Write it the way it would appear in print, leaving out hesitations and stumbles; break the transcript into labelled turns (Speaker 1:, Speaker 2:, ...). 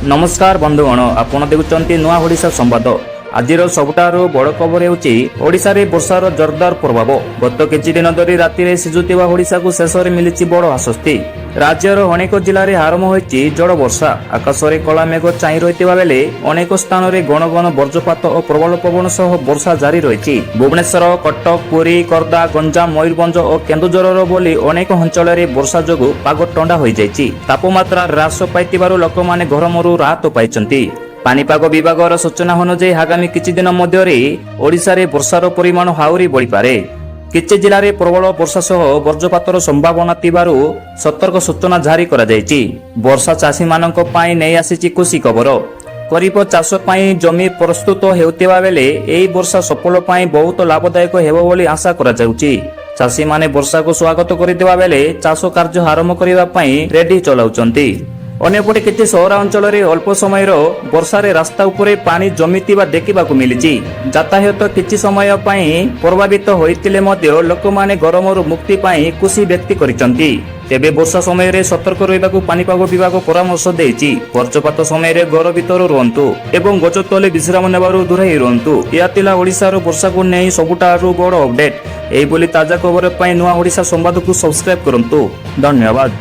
Speaker 1: नमस्कार बंधुगण आपण देखुंट नुआ ओडिशा संवाद आज सबुठारु बड़ खबर होउछि ओडिशा रे वर्षार जोरदार प्रभाव। गत किछि दिन धरी राति रे सिजुतिबा ओडिशा को शेष रे मिलिछि बड़ आश्वस्ति। राज्यर अनेक जिले में आरंभ होइछि जड़ वर्षा। आकाश में कला मेघ चाहि रहितिबा बेले अनेक स्थान में घन घन वज्रपात और प्रबल पवन सह वर्षा जारी रहिछि। भुवनेश्वर, कटक, पुरी, कर्दा, गंजाम, मयूरभंज और केन्दुझर बोली अनेक अंचल में वर्षा जोगु पाग ठंडा हो जाइछि। तापमात्रा ह्रास पाइतिबारु लोकमाने गरमरु राहत पाइछन्ति। पानीपाग विभागर सूचना अनुसार आगामी किछि दिन मध्यरे ओडिशा रे वर्षार परिमाण हाउरी बढ़ी पारे। किछि जिले में प्रबल वर्षा सह वज्रपातर संभावना थिबारु सतर्क सूचना जारी करा जायछि। वर्षा चाषी मानक पई नै आसीछि खुशी खबर। खरीफ चाष पई जमी प्रस्तुत हेउतिबा बेले एई वर्षा सफल पई बहुत लाभदायक हेबो बोली आशा करा जाउछि। चाषी माने वर्षा को स्वागत करितबा बेले चाष कार्य आरंभ करिबा पई रेडी चलाउछन्ति। अन्यपटे किछि सहरांचल अल्प समय वर्षा रास्ता उपरे पानी जमितिबा देखिबाकू मिलिछि। यातायात किछि समय पई प्रभावित होइतिले मध्य लोकमाने गरमरु मुक्ति पई खुशी व्यक्त करिसंति। तेबे वर्षा समय रे सतर्क रहिबाकू पानीपाग विभाग परामर्श देइछि। वज्रपात समय रे घर भितर रहंतु एवं गछ तले विश्राम नेबारु दूरेई रहंतु। या तिला ओडिशार वर्षा को नै सबुठारु बड़ अपडेट। एई बोली ताजा खबर पई नुआ ओडिशा संवाद को सब्सक्राइब करंतु। धन्यवाद।